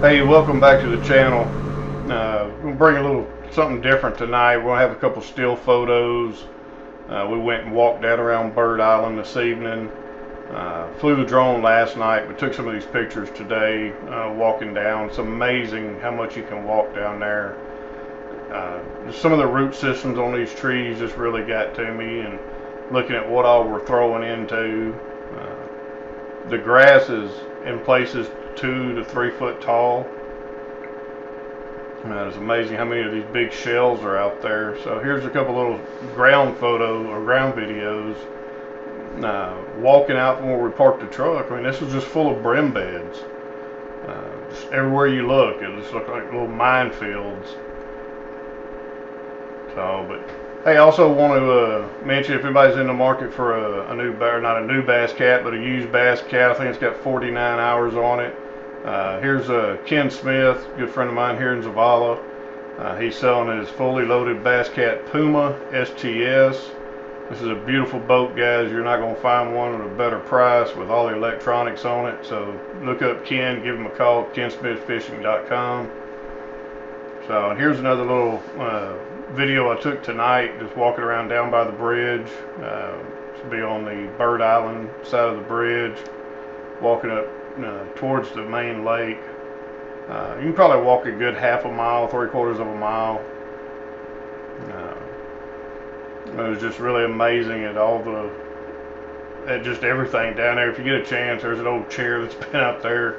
Hey, welcome back to the channel. We'll bring a little something different tonight. We'll have a couple still photos. We went and walked down around Bird Island this evening. Flew the drone last night, but took some of these pictures today walking down. It's amazing how much you can walk down there. Some of the root systems on these trees just really got to me, and looking at what all we're throwing into. The grass is in places 2 to 3 foot tall. It's amazing how many of these big shells are out there. So here's a couple little ground photos or ground videos. Walking out from where we parked the truck, I mean, this was just full of brim beds. Just everywhere you look, it just looked like little minefields. So, but hey, I also want to mention if anybody's in the market for a new, or not a new bass cat, but a used bass cat, I think it's got 49 hours on it. Here's Ken Smith, good friend of mine here in Zavala. He's selling his fully loaded bass cat Puma STS. This is a beautiful boat, guys. You're not going to find one at a better price with all the electronics on it. So look up Ken, give him a call, kensmithfishing.com. So here's another little video I took tonight, just walking around down by the bridge. Should be on the Bird Island side of the bridge, walking up towards the main lake. You can probably walk a good half a mile, 3/4 of a mile. It was just really amazing at just everything down there. If you get a chance, there's an old chair that's been out there.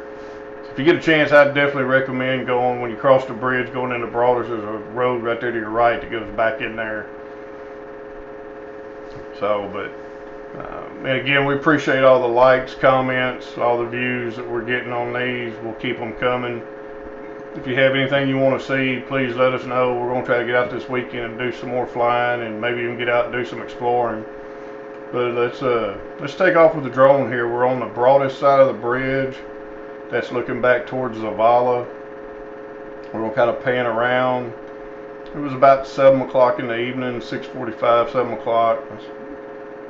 So if you get a chance, I'd definitely recommend going when you cross the bridge, going into Broaders. There's a road right there to your right that goes back in there. So, but and again, we appreciate all the likes, comments, all the views that we're getting on these. We'll keep them coming. If you have anything you want to see, please let us know. We're going to try to get out this weekend and do some more flying, and maybe even get out and do some exploring. But let's take off with the drone here. We're on the broadest side of the bridge. That's looking back towards Zavala. We're going to kind of pan around. It was about 7 o'clock in the evening, 6:45, 7 o'clock.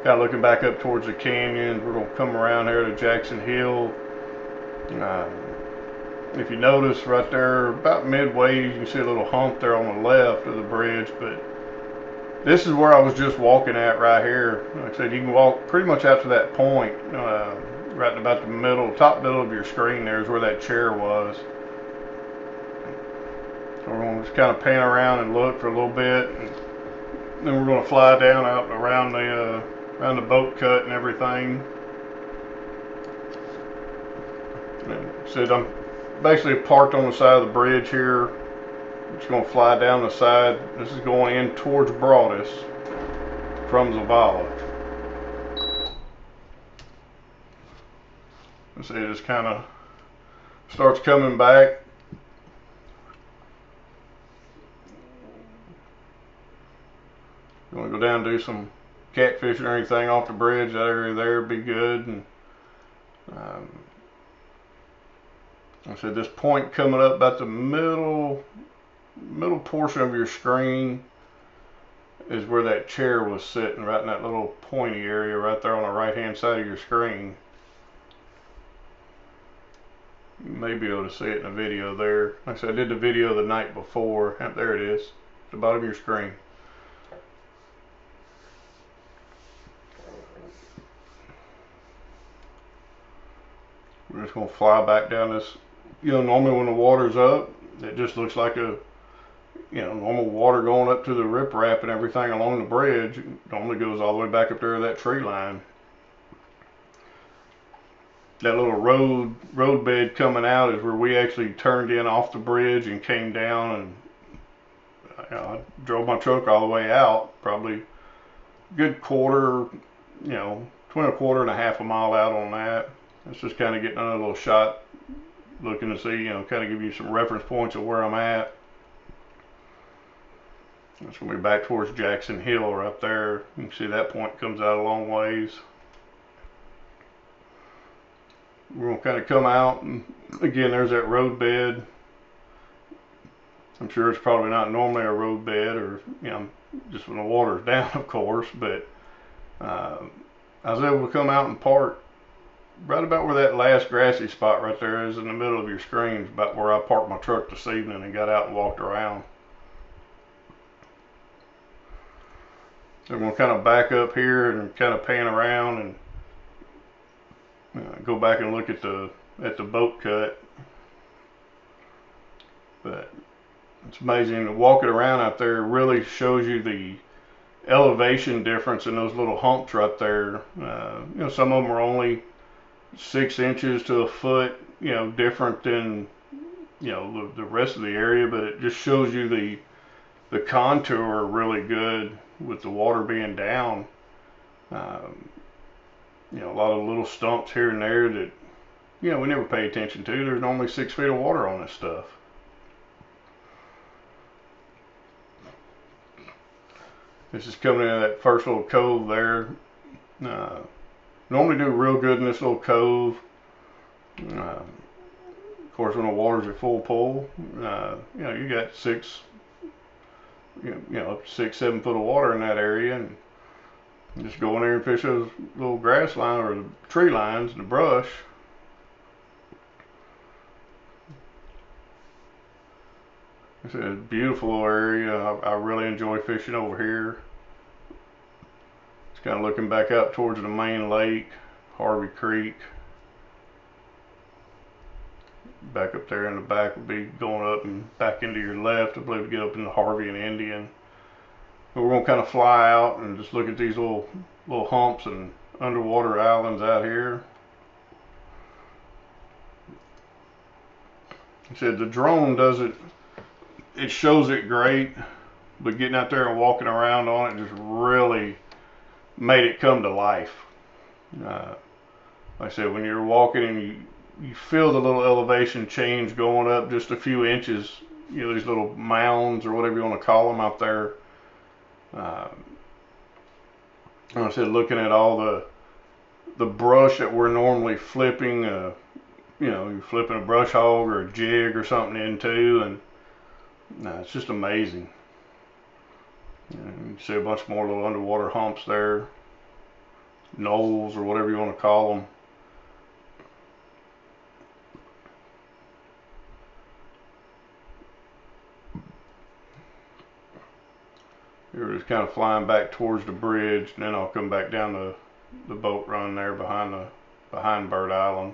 Kind of looking back up towards the canyon. We're going to come around here to Jackson Hill. If you notice right there, about midway, you can see a little hump there on the left of the bridge. But this is where I was just walking at right here. Like I said, you can walk pretty much out to that point, right about the top middle of your screen there is where that chair was. So we're going to just kind of pan around and look for a little bit, and then we're going to fly down out around the boat cut and everything. And said I'm basically parked on the side of the bridge here. It's going to fly down the side. This is going in towards Broadus from Zavala. See, it just kind of starts coming back. You want to go down and do some catfishing or anything off the bridge, that area there would be good. And I said this point coming up about the middle portion of your screen is where that chair was sitting, right in that little pointy area right there on the right hand side of your screen. You may be able to see it in the video there. Like I said, I did the video the night before. There it is, at the bottom of your screen. We're just going to fly back down this. Normally when the water's up, it just looks like a normal water going up to the riprap and everything along the bridge. It normally goes all the way back up there to that tree line. That little road bed coming out is where we actually turned in off the bridge and came down, and I drove my truck all the way out, probably a good quarter, between a quarter and a half a mile out on that. It's just kind of getting another little shot, looking to see, kind of give you some reference points of where I'm at. It's going to be back towards Jackson Hill right there. You can see that point comes out a long ways. We're going to kind of come out, and again, there's that road bed. I'm sure it's probably not normally a road bed, or just when the water's down, of course. But I was able to come out and park right about where that last grassy spot right there is in the middle of your screen, is about where I parked my truck this evening and got out and walked around. So I'm going to kind of back up here and kind of pan around and go back and look at the boat cut. But it's amazing. Walking around out there really shows you the elevation difference in those little humps right there. You know, some of them are only 6 inches to a foot, you know, different than, you know, the rest of the area, but it just shows you the contour really good with the water being down. You know, a lot of little stumps here and there that, you know, we never pay attention to. There's normally 6 feet of water on this stuff. This is coming into that first little cove there. Normally do real good in this little cove. Of course, when the water's at full pull, you know, you got 6, 7 foot of water in that area, and just go in there and fish those little grass lines or the tree lines and the brush. It's a beautiful little area. I really enjoy fishing over here. It's kind of looking back out towards the main lake, Harvey Creek. Back up there in the back will be going up and back into your left, I believe, to get up into Harvey and Indian. But we're going to kind of fly out and just look at these little humps and underwater islands out here. I said the drone does it. It shows it great, but getting out there and walking around on it just really made it come to life. Like I said, when you're walking and you feel the little elevation change going up just a few inches, you know, these little mounds or whatever you want to call them out there. Like I said, looking at all the brush that we're normally flipping, you know, you're flipping a brush hog or a jig or something into, and it's just amazing. And you see a bunch more little underwater humps there, knolls or whatever you want to call them. You're just kind of flying back towards the bridge, and then I'll come back down the boat run there behind Bird Island.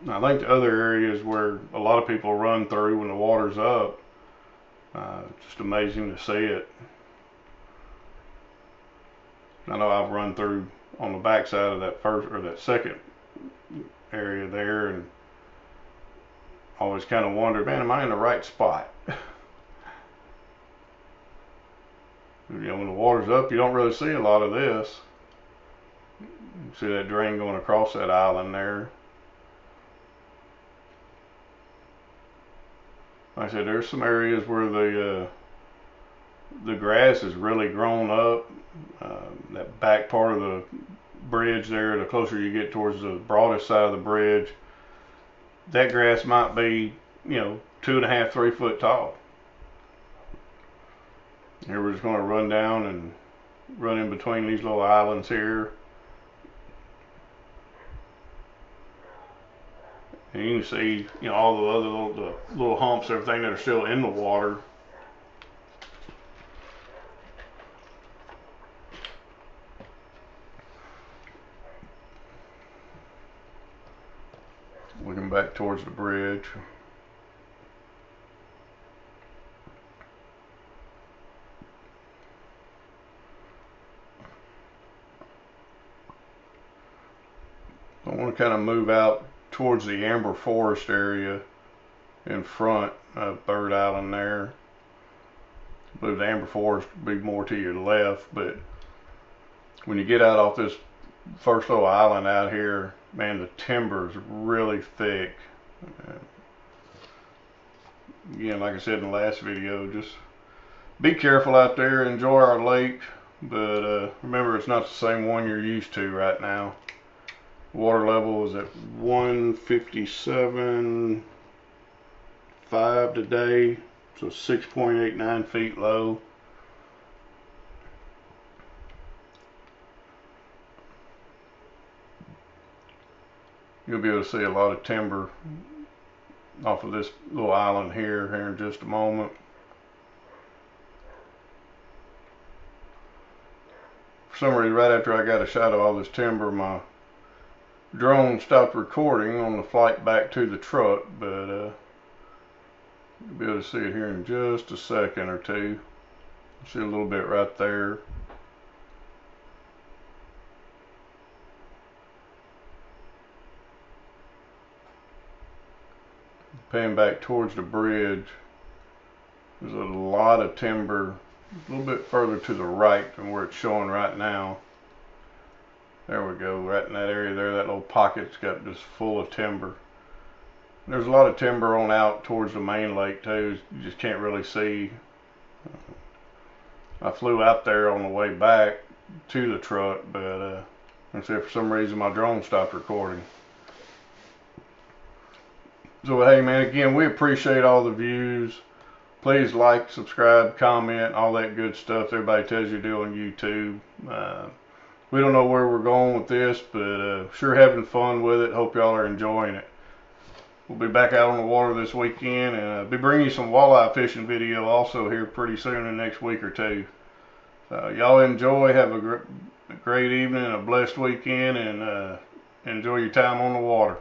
I think the other areas where a lot of people run through when the water's up, just amazing to see it. I know I've run through on the backside of that first or that second area there, and always kind of wondered, man, am I in the right spot? You know, when the water's up, you don't really see a lot of this. You see that drain going across that island there. Like I said, there's some areas where the grass has really grown up. That back part of the bridge there, the closer you get towards the broadest side of the bridge, that grass might be, you know, 2.5, 3 foot tall. Here we're just going to run down and run in between these little islands here. And you can see, you know, all the other little humps, everything that are still in the water. Looking back towards the bridge. I want to kind of move out towards the amber forest area in front of Bird Island there. I believe the amber forest would be more to your left, but when you get out off this first little island out here, man, the timber's really thick. Again, like I said in the last video, just be careful out there, enjoy our lake, but remember, it's not the same one you're used to right now. Water level is at 157.5 today, so 6.89 feet low. You'll be able to see a lot of timber off of this little island here in just a moment. For some reason, right after I got a shot of all this timber, my drone stopped recording on the flight back to the truck, but you'll be able to see it here in just a second or two. See a little bit right there. Pan back towards the bridge. There's a lot of timber a little bit further to the right than where it's showing right now. There we go, right in that area there, that little pocket's got just full of timber. There's a lot of timber on out towards the main lake too. You just can't really see. I flew out there on the way back to the truck, but for some reason my drone stopped recording. So hey man, again, we appreciate all the views. Please like, subscribe, comment, all that good stuff everybody tells you to do on YouTube. We don't know where we're going with this, but sure having fun with it. Hope y'all are enjoying it. We'll be back out on the water this weekend, and I'll be bringing you some walleye fishing video also here pretty soon in the next week or two. Y'all enjoy, have a great evening, a blessed weekend, and enjoy your time on the water.